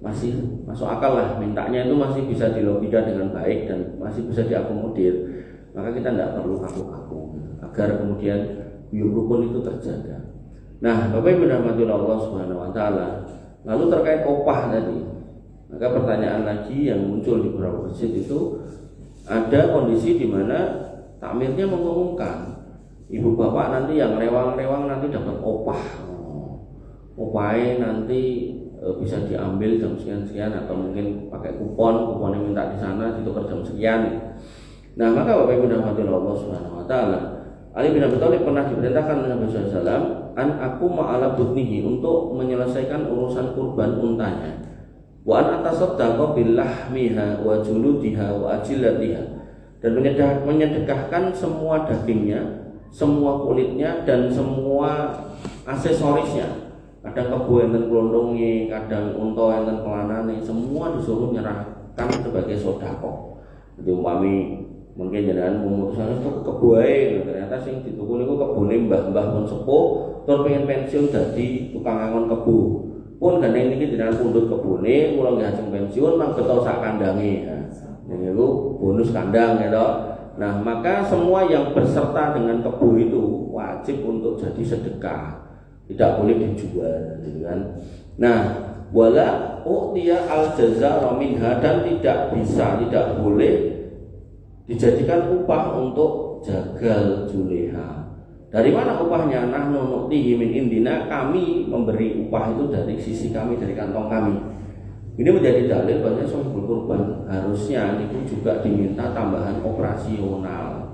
masih masuk akal lah, mintanya itu masih bisa dilogika dengan baik dan masih bisa diakomodir, maka kita tidak perlu kaku-kaku agar kemudian guyub rukun itu terjaga. Nah, Bapak Ibu dirahmati Allah Subhanahu wa taala, lalu terkait opah tadi, maka pertanyaan lagi yang muncul di beberapa masjid itu ada kondisi di mana takmirnya mengumumkan ibu bapak nanti yang rewang-rewang nanti dapat opah. Opahnya nanti bisa diambil jam sekian-sekian atau mungkin pakai kuponnya minta di sana ditukar jam sekian. Nah, maka Bapak Ibu dirahmati Allah Subhanahu wa taala, Ali bin Abi Thalib pernah diperintahkan oleh Nabi SAW an aku ma'ala butnihi untuk menyelesaikan urusan kurban untanya. Wa an atasaddaqa billahmiha wa juludiha wa ajillatiha, dan menyedekahkan semua dagingnya, semua kulitnya dan semua aksesorisnya. Kadang kebo enten klondonge, kadang unta enten pelanane, semua disuruh menyerahkan sebagai sedekah. Jadi umpami mungkin jenengan memutuskan itu kebo ae, ternyata sing dituku niku kebone mbah-mbah pun sepuh, tur pengen pensiun dadi tukang angon kebo. Pun gandeng niki jenengan pundhut kebone, kula nggih ajeng pensiun mang beto sak kandange. Niku bonus kandang ya toh. Nah, maka semua yang berserta dengan kebo itu wajib untuk jadi sedekah. Tidak boleh dijual, gitu kan. Nah, wala u'tiya al-jazaa minha, dan tidak boleh dijadikan upah untuk jagal juleha. Dari mana upahnya? Nahnu nu'tihi min indina, kami memberi upah itu dari sisi kami, dari kantong kami. Ini menjadi dalil bahwa sahibul kurban harusnya itu juga diminta tambahan operasional.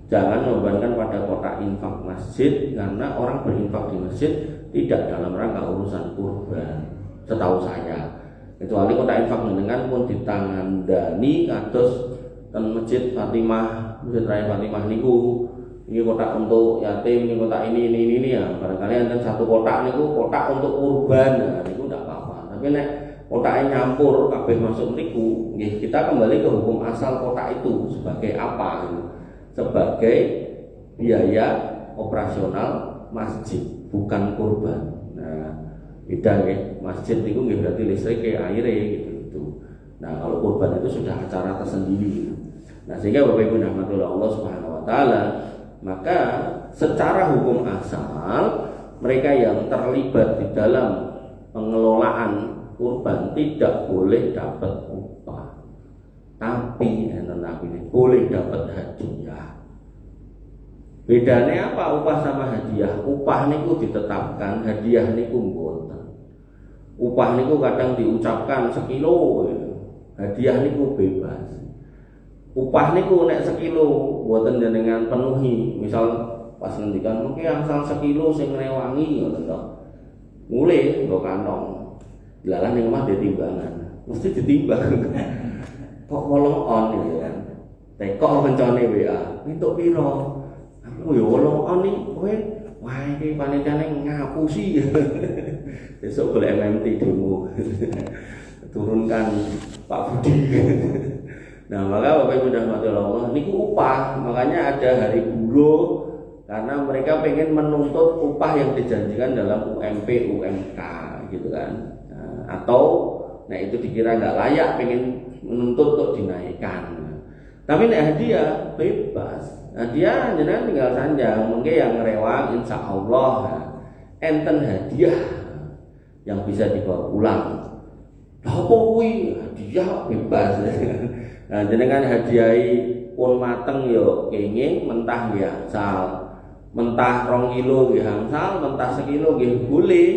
Jangan membebankan pada kotak infak masjid, karena orang berinfak di masjid tidak dalam rangka urusan kurban, setahu saya. Kecuali kotak infak dengan pun ditangandani kados ten masjid Fatimah, masjid Raya Fatimah niku. Ini kotak untuk yatim, ini kotak ini ya. Barangkali ada satu kotak niku kotak untuk kurban, nah, niku tidak apa-apa. Tapi nek kotaknya nyampur kabeh masuk niku, kita kembali ke hukum asal kotak itu sebagai apa? Sebagai biaya operasional masjid, bukan kurban. Nah, beda ya, masjid itu berarti listrik kayak air gitu. Nah, kalau kurban itu sudah acara tersendiri. Nah, sehingga Bapak Ibu dirahmati Allah Subhanahu wa taala, maka secara hukum asal mereka yang terlibat di dalam pengelolaan kurban tidak boleh dapat upah. Tapi boleh dapat hadiah. Bedanya apa upah sama hadiah? Upah niku ditetapkan, hadiah niku mboten. Upah niku kadang diucapkan sekilo, hadiah niku bebas. Upah niku nek sekilo mboten jenengan penuhi. Misal pas ngendikan mungkin asal sekilo sing ngrewangi ngoten to. Mulai nggo kantong. Lalah ning omah ditimbangan. Mesti ditimbang. Kok 8 on gitu kan. Tekok kencane WA. Entuk piro? Aku ya 8 on iki kowe wah iki panitiane ngapusi. Besok boleh MMT demo. Turunkan Pak Budi. Nah, maka Bapak Ibu dirahmati Allah, niku upah. Makanya ada hari buruh karena mereka pengen menuntut upah yang dijanjikan dalam UMP, UMK gitu kan. Nah, atau itu dikira nggak layak, pengen menuntut untuk dinaikkan. Tapi hadiah bebas. Hadiah jenengan tinggal sanjang, mungkin yang rewang insya Allah enten hadiah yang bisa dibawa pulang. Lah apa kuwi hadiah bebas. Nah, jenengan hadiahi pun mateng yo kenging, mentah nggih asal. Mentah 2 kilo nggih angsal, mentah 1 kilo nggih boleh.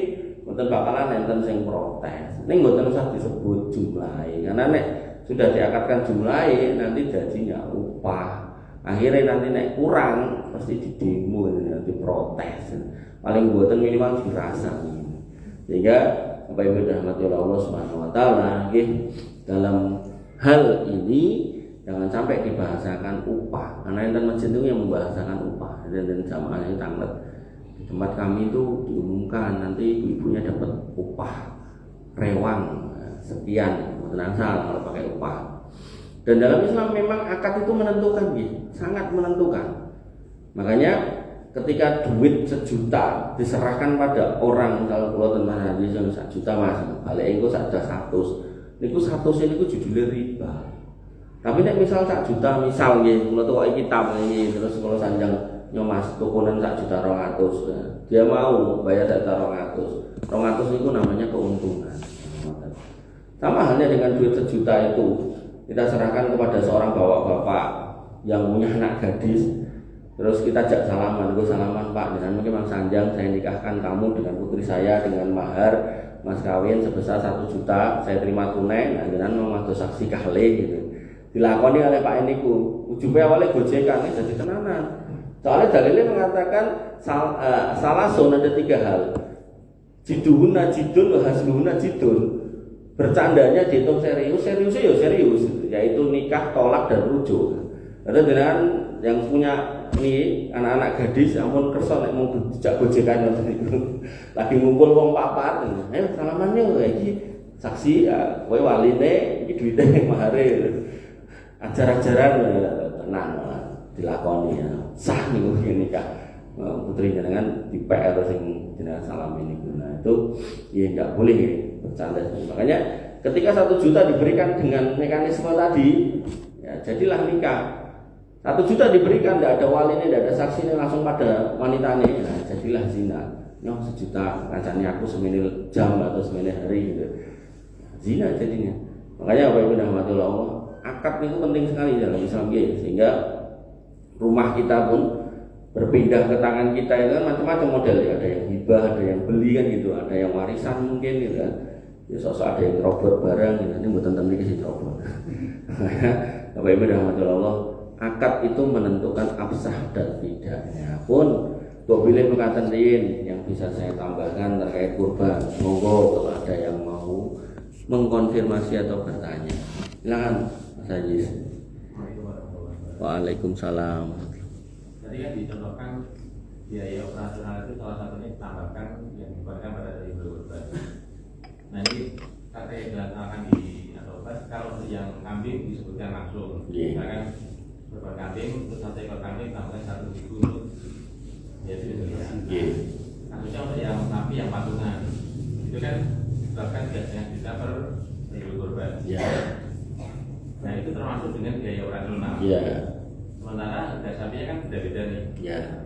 Mboten bakalan enten sing protes. Ning mboten usah disebut jumlahe. Karena nek sudah diakatkan jumlahe nanti jadinya upah. Akhirnya nanti nek kurang pasti didemo, nanti protes. Paling mboten minimal dirasani. Sehingga Bapak Ibu dirahmati Allah Subhanahu wa taala, nggih dalam hal ini jangan sampai dibahasakan upah. Karena enten masjid itu yang membahasakan upah. Dan jamaahnya tanglet. Di tempat kami itu diumumkan nanti ibu-ibunya dapat upah rewang sekian, tenang salah kalau pakai upah. Dan dalam Islam memang akad itu menentukan, sangat menentukan. Makanya ketika duit 1 juta diserahkan pada orang, kalau pulau tentang hadis yang 1 juta mas, balik itu ada 100. Niku 100 ini judulnya riba. Tapi nek misal 1 juta misal nggih, kula tukoki kitab iki terus kula sanjang nyomas tukunan 1.200.000. Dia mau bayar 1.200.000. 200 itu namanya keuntungan. Sama halnya dengan duit 1 juta itu kita serahkan kepada seorang bapak-bapak yang punya anak gadis, terus kita ajak salaman, gue salaman Pak, dengan Mang Sanjang saya nikahkan kamu dengan putri saya dengan mahar mas kawin sebesar 1 juta, saya terima tunai, nah dengan memakai saksi kali gitu. Dilakoni oleh Pak Eniku, ujungnya awalnya gojekan, jadi tenanan. Soalnya dalilnya mengatakan salah zona ada 3 hal. Jiduhuna jidun, hasluhuna jidun. Bercandanya dihitung serius, seriusnya ya serius, yaitu nikah, tolak dan rujuk. Ada dengan yang punya ini anak-anak gadis, ampun kerso nek mau dijak gojekan lagi ngumpul wong papat, ayo salaman yo iki saksi kowe waline iki duwite mahare. Ajar-ajaran tenang dilakoni ya. Sah niku nikah putri jenengan di PR sing jenengan salam ini. Nah, itu ya enggak boleh bercanda. Makanya ketika 1 juta diberikan dengan mekanisme tadi, ya jadilah nikah. 1 juta diberikan, tidak ada walinya, tidak ada saksinya, langsung pada wanita ini, nah, jadilah zina. Nyoh 1 juta, kancane aku semenil jam atau semenil hari gitu. Zina jadinya. Makanya Bapak Ibu rahmatullah Allah, akad itu penting sekali dalam Islam ya, sehingga rumah kita pun berpindah ke tangan kita itu kan macam-macam model ya. Ada yang hibah, ada yang beli kan gitu, ada yang warisan mungkin gitu kan. Ya sosok ada yang robot barang gitu. Ini buat tentang ini sih robot. Bapak Ibu rahmatullah Allah, akad itu menentukan absah dan tidaknya pun. Kok pilih mengatakan yang bisa saya tambahkan terkait kurban, monggo kalau ada yang mau mengkonfirmasi atau bertanya, silakan Mas Ajis. Waalaikumsalam.
Tadi kan dicontohkan biaya operasional itu salah satunya ditambahkan yang dibebankan pada dari kurban. Nah ini kata yang dilaksanakan di atau kalau yang kambing disebutkan langsung, misalkan kurban kambing untuk 1 ekor kambing tambahkan 1.000 untuk ya itu kasusnya untuk yang sapi yang patungan itu kan bahkan biasanya kita per 1.000 kurban. Nah itu termasuk dengan biaya operasional. Sementara harga sapinya kan beda-beda nih.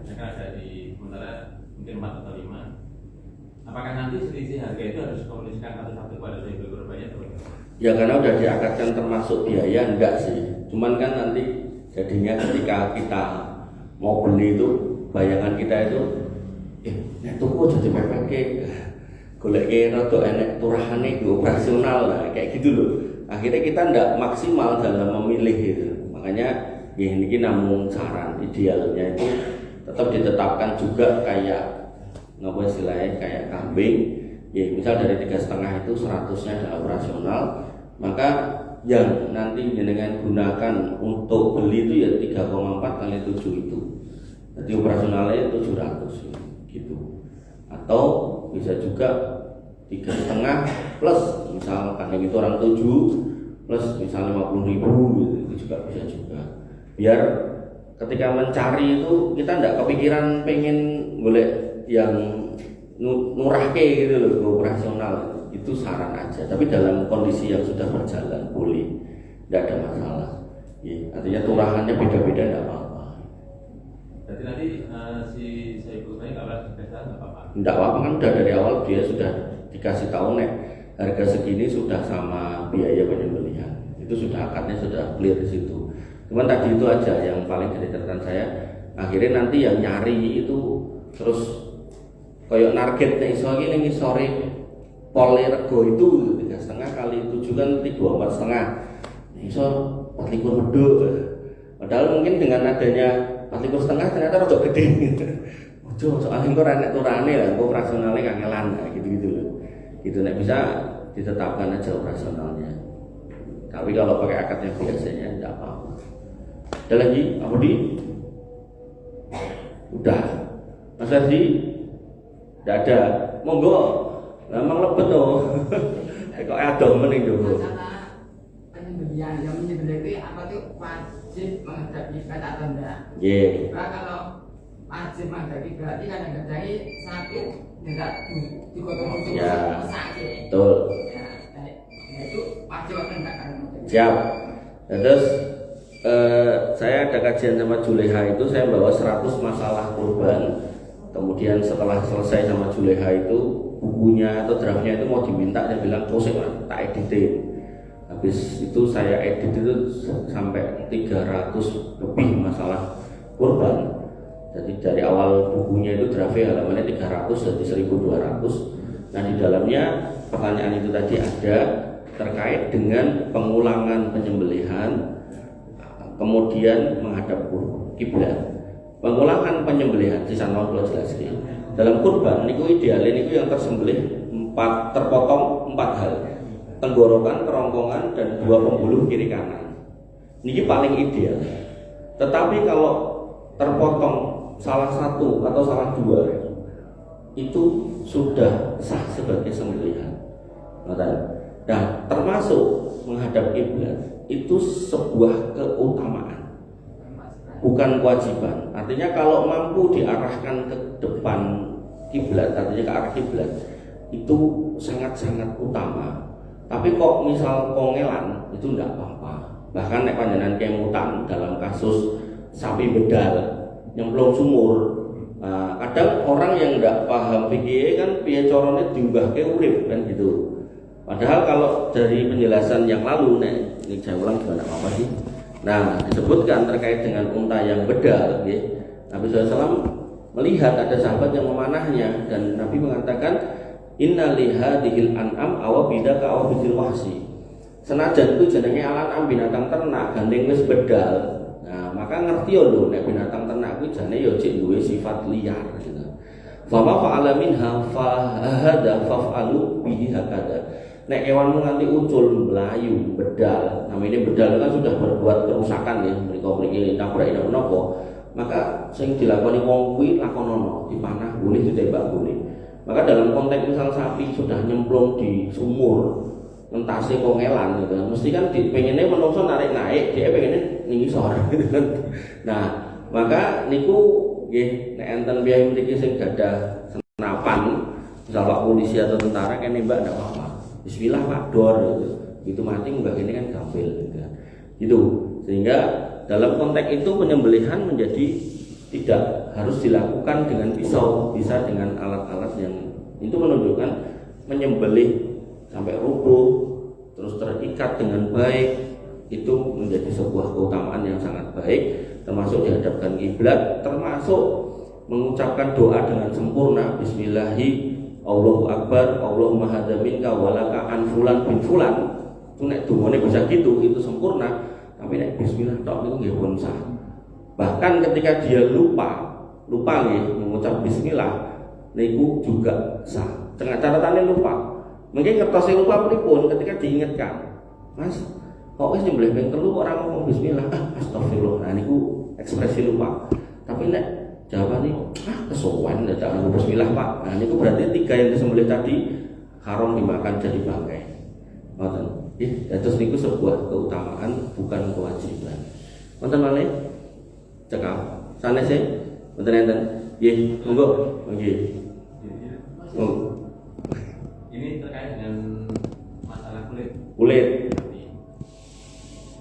Mereka ada di sementara mungkin 4 atau 5. Apakah nanti selisih harga itu harus komunikasikan satu-satu pada 1.000 kurbannya atau bagaimana?
Ya karena udah diakadkan termasuk biaya enggak sih. Cuman kan nanti jadinya ketika kita mau beli itu bayangan kita itu nek tuku jadi PPK goleke rada enek turahane operasional lah kayak gitu loh. Akhirnya kita ndak maksimal dalam memilih itu. Makanya ya ini namun saran idealnya itu tetap ditetapkan juga kayak ngapa istilahnya kayak kambing. Ya misal dari 3,5 itu 100-nya adalah operasional, maka yang nanti dengan gunakan untuk beli itu ya 3,4 kali 7 itu. Jadi operasionalnya 700 gitu. Atau bisa juga 3,5 plus misal kandang itu orang 7 plus misal 50.000 gitu, itu juga bisa juga. Biar ketika mencari itu kita tidak kepikiran pengen boleh yang murah kayak gitu loh operasional. Itu saran aja. Tapi dalam kondisi yang sudah berjalan boleh, tidak ada masalah. Ya, artinya turahannya beda-beda tidak apa-apa.
Berarti nanti si Saiful Baik kalau spesial nggak apa-apa?
Nggak apa-apa kan udah dari awal dia sudah dikasih tahu nih harga segini sudah sama biaya penyembelihan. Itu sudah akadnya sudah clear di situ. Cuman tadi itu aja yang paling jadi catatan saya. Akhirnya nanti yang nyari itu terus kayak target nih soalnya ini sore pole rego itu 3,5 kali 7 kan 24,5. Iso 24 meduk. Padahal mungkin dengan adanya 4,5 ternyata rada gede gitu. Ojo soalnya kok enek turane lah, kok operasionalnya kangelan nah, gitu-gitu loh. Gitu nek bisa ditetapkan aja operasionalnya. Tapi kalau pakai akadnya biasanya enggak apa-apa. Ada lagi? Apa di? Udah. Mas Ferdi? Enggak ada. Monggo. Memang lebet loh. Kok adom meneh yo.
Penyembelihan yang menyembelih itu apa tuh wajib menghadap kiblat atau enggak? Kalau wajib menghadap kiblat kadang-kadang sapi enggak digotong sakit.
Betul.
Ya, itu wajib atau enggak kan?
Siap. Terus saya ada kajian sama Juleha itu, saya bawa 100 masalah kurban. Kemudian setelah selesai sama Juleha itu, bukunya atau draftnya itu mau diminta, saya bilang kosek mas, tak editin. Habis itu saya edit itu sampai 300 lebih masalah kurban. Jadi dari awal bukunya itu draftnya halamannya 300 jadi 1200. Nah di dalamnya pertanyaan itu tadi ada terkait dengan pengulangan penyembelihan, kemudian menghadap kiblat. Pengulangan penyembelihan sisa mau jelaskan. Dalam kurban niku idealnya niku yang tersembelih terpotong 4 hal. Tenggorokan, kerongkongan, dan 2 pembuluh kiri kanan. Niki paling ideal. Tetapi kalau terpotong salah satu atau salah 2 itu sudah sah sebagai sembelihan. Nah, termasuk menghadap kiblat itu sebuah keutamaan, bukan kewajiban. Artinya kalau mampu diarahkan ke depan kiblat, artinya ke arah kiblat, itu sangat-sangat utama. Tapi kok misal kongelan itu enggak apa-apa. Bahkan nek panjenengan kemutan dalam kasus sapi bedal yang belum sumur, kadang orang yang enggak paham fikih kan piye carane diubahke urip kan gitu. Padahal kalau dari penjelasan yang lalu, ini saya ulang juga tidak apa-apa sih. Nah, disebutkan terkait dengan unta yang bedal, ya. Nabi SAW melihat ada sahabat yang memanahnya dan Nabi mengatakan, Inna lihadihil an'am awabidaka awabidil wahsi. Senajan itu jenenge alan'am binatang ternak gandeng wis bedal. Nah, maka ngerti lho nek binatang ternak kuwi jane ya cek duwe sifat liar gitu. Fa ma fa'ala minha fa hada fa'alu bihi hakada. Nek kewanmu nganti ucul melayu bedal, namanya bedal kan sudah berbuat kerusakan ya, mriko-mriki tabrak napa, maka sing dilakoni wong kuwi lakonono, dipanah boleh, ditembak boleh. Maka dalam konteks misal sapi sudah nyemplung di sumur, entase kongelan gitu, mesti kan pengennya menungso narik-naik, dia pengennya ning isor gitu kan. Nah, maka niku nggih nek enten biaya mriki sing gadah senapan, misal Pak polisi atau tentara kan nembak ndak apa-apa. Bismillah Pak dor gitu mati enggak ini kan gafil gitu. Sehingga dalam konteks itu penyembelihan menjadi tidak harus dilakukan dengan pisau, bisa dengan alat-alat yang itu menunjukkan menyembelih sampai rubuh terus terikat dengan baik itu menjadi sebuah keutamaan yang sangat baik, termasuk dihadapkan kiblat, termasuk mengucapkan doa dengan sempurna bismillahi Allahu Akbar, Allahumma hadza minka walaka an fulan bin fulan. Itu nek dungane bisa gitu, itu sempurna. Tapi nek bismillah tok niku nggih pun sah. Bahkan ketika dia lupa nggih mengucap bismillah niku juga sah. Dengan catatannya lupa. Mungkin kertasnya lupa pripun ketika diingatkan. Mas, kok wis nyembelih ping 3 ora ngomong bismillah. Astagfirullah. Nah niku ekspresi lupa. Tapi nek jawabannya kesuwen tidak ada bismillah Pak. Nah ini berarti 3 yang disembelih tadi haram dimakan jadi bangkai. Ngoten. Ya terus niku sebuah keutamaan bukan kewajiban. Wonten malih cekap sanes e wonten enten. Nggih, monggo. Nggih.
Ini terkait dengan masalah kulit.
Kulit.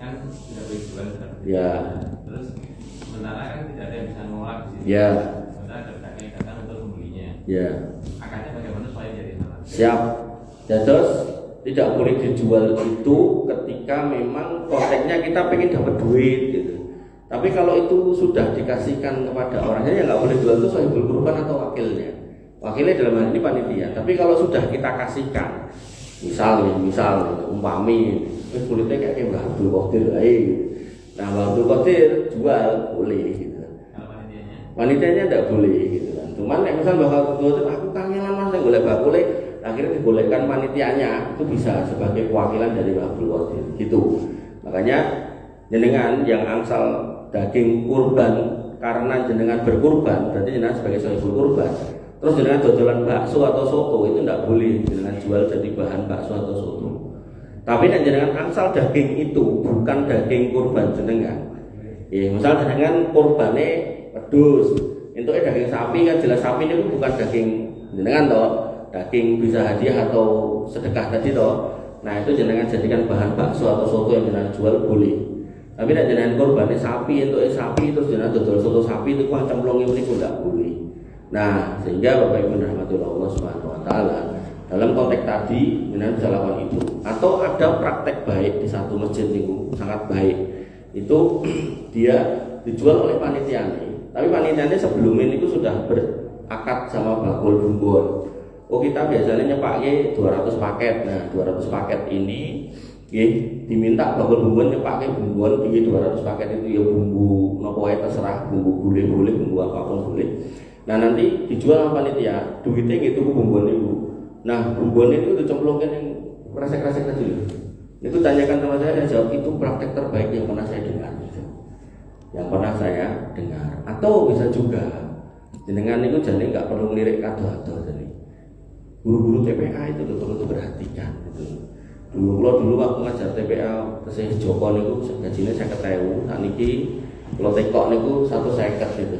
Kan sudah berjualan
ya.
Terus sementara kan tidak ada yang bisa mengolah di sini.
Ya.
Sementara ada pedagang yang datang untuk membelinya.
Ya.
Akadnya bagaimana supaya jadi halal?
Siap. Terus tidak boleh dijual itu ketika memang konteksnya kita pengen dapat duit gitu. Tapi kalau itu sudah dikasihkan kepada orangnya, ya nggak boleh jual itu sahibul kurban atau wakilnya. Wakilnya dalam hal ini panitia. Tapi kalau sudah kita kasihkan, misal umpami, kulitnya kayak Mbah Abdul Qadir, nah Mbah Abdul Qadir jual boleh gitu.
Kalau
Wanitanya tidak boleh gitu kan. Cuman misal Mbah Abdul Qadir, aku kangenan mas, saya boleh bakule, akhirnya dibolehkan panitianya, itu bisa sebagai kewakilan dari Mbah Abdul Qadir gitu. Makanya jenengan yang angsal daging kurban karena jenengan berkurban, berarti jenengan sebagai sahibul kurban. Terus jenengan dodolan bakso atau soto itu tidak boleh jenengan jual jadi bahan bakso atau soto. Tapi jenengan angsal daging itu bukan daging kurban jenengan. Ya, misal jenengan kurbannya pedus, itu daging sapi kan jelas sapi itu bukan daging jenengan toh, daging bisa hadiah atau sedekah tadi toh. Nah itu jenengan jadikan bahan bakso atau soto yang jenengan jual boleh. Tapi nek jenengan korbane sapi terus jenengan dodol soto sapi itu kuwi cemplunge mriku ndak boleh. Nah, sehingga Bapak Ibu rahmatullah Allah Subhanahu wa taala, dalam konteks tadi jenengan bisa lakukan itu. Atau ada praktek baik di satu masjid niku sangat baik. Itu dia dijual oleh panitiane. Tapi panitiane sebelumnya itu sudah berakad sama bakul bumbon. Oh, kita biasanya nyepake 200 paket. Nah, 200 paket ini diminta bakul bumbon nyepake bumbon tinggi 200 paket itu ya bumbu nopo wae terserah, bumbu boleh, bumbu apapun boleh. Nah, nanti dijual sama panitia, duitnya gitu bumbon itu. Nah, bumbon itu dicemplungkan yang kresek-kresek kecil. Itu tanyakan sama saya jawab itu praktek terbaik yang pernah saya dengar. Yang pernah saya dengar. Atau bisa juga jenengan itu jadi nggak perlu ngelirik kado-kado jadi. Guru-guru TPA itu betul-betul perhatikan gitu. Dulu waktu ngajar TPA tesih Joko niku gajine 50.000, sakniki kalau tekok niku 150 gitu.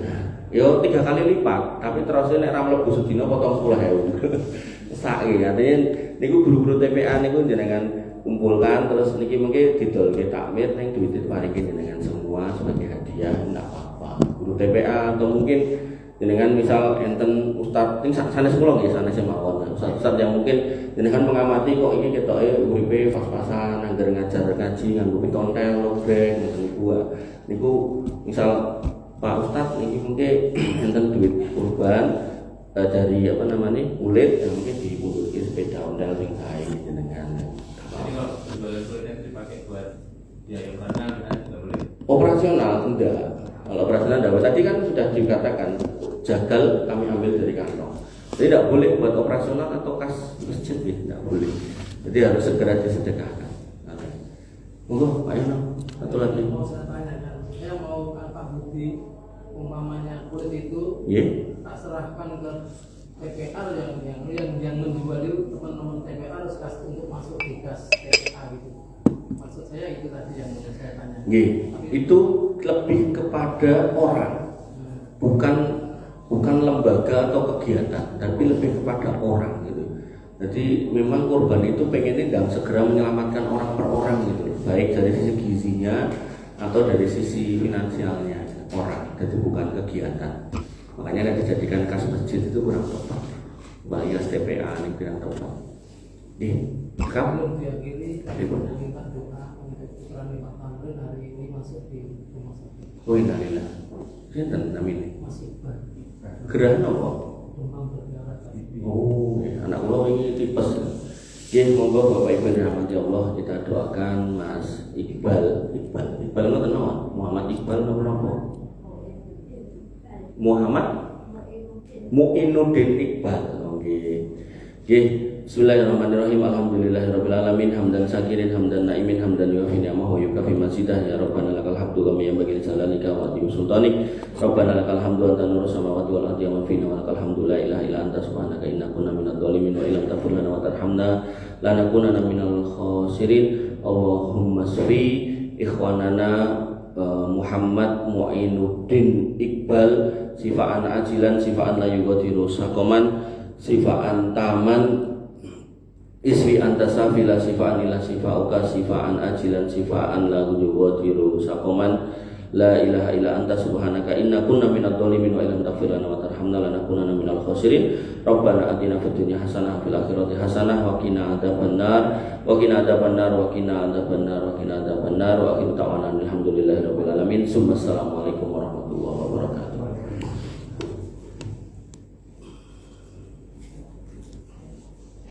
Yo 3 kali lipat, tapi terus nek ra mlebu sedina potong 10.000. Sak iki artinya niku guru-guru TPA niku jenengan kumpulkan terus niki mungkin didolke takmir ning duit itu paringi jenengan semua sebagai hadiah enggak apa-apa. Guru TPA atau mungkin jenengan misal enten ustaz sing sanes kula nggih sanes mawon. Ustaz yang mungkin jenengan mengamati kok iki ketoke uripe pas-pasan anggar ngajar ngaji nganggo pitontel lobeng ngoten niku misal Pak Ustaz niki mungkin enten duit kurban dari apa namanya kulit yang mungkin dibungkus sepeda ondel sing kae jenengan.
Jadi kalau kulit dipakai buat biaya operasional kan tidak boleh.
Operasional enggak. Kalau operasional enggak. Tadi kan sudah dikatakan jagal kami ambil dari kantong. Jadi tidak boleh buat operasional atau kas masjid tidak boleh. Jadi harus segera disedekahkan. Monggo, ayo no. Satu lagi.
Mau saya tanyakan, saya mau Pak Budi, umpamanya kulit itu tak serahkan ke TPA yang menjual itu teman-teman TPA harus kasih untuk masuk di gas TPA gitu. Maksud saya itu tadi yang mau saya tanya.
Itu lebih kepada orang, bukan lembaga atau kegiatan, tapi lebih kepada orang gitu. Jadi memang korban itu pengennya dan segera menyelamatkan orang per orang gitu, baik dari sisi gizinya atau dari sisi finansialnya orang. Jadi bukan kegiatan. Makanya yang dijadikan kas masjid itu kurang tepat. Bayar TPA ini kurang tepat.
Kamu diakhiri minta doa untuk putra Pak Tamrin hari ini masuk di rumah sakit.
Oh innalillah. Sinten namine?
Masih baru.
Gerah napa?
Demam berdarah.
Oh, anak kula ini tipes. Nggih, monggo Bapak Ibu rahmati Allah kita doakan Mas Iqbal ngoten napa? Muhammad Iqbal napa? Muhammad Muinuddin Iqbal. Nggih. Bismillahirrahmanirrahim. Alhamdulillahirabbil alamin hamdan syakirin hamdan naimin hamdan yuafi ni'amahu wa yukafi mazidah ya rabbana lakal hamdu kama yanbaghi li jalalika wa azimi sultanik. Rabbana lakal hamdu anta nurus samawati wal ardi wa fina wa lakal hamdu la ilaha illa anta subhanaka inna kunna minadh dhalimin wa illam taghfir lana wa tarhamna lanakunanna minal khasirin. Allahumma shfi ikhwanana Muhammad Muinuddin Iqbal sifaan ajilan sifaan la yughadiru saqaman sifaan taman iswi anta safila sifaan ila sifauka sifaan ajilan sifaan la yughadiru saqaman la ilaha illa anta subhanaka inna kunna minadh dhalimin wa illam taghfir lana wa tarhamna lanakunanna minal khasirin. Rabbana atina fid dunya hasanah wa fil akhirati hasanah wa qina adzabannar wa qina adzabannar wa qina adzabannar wa qina adzabannar wa akhiru ta'wana alhamdulillahi rabbil alamin. Assalamualaikum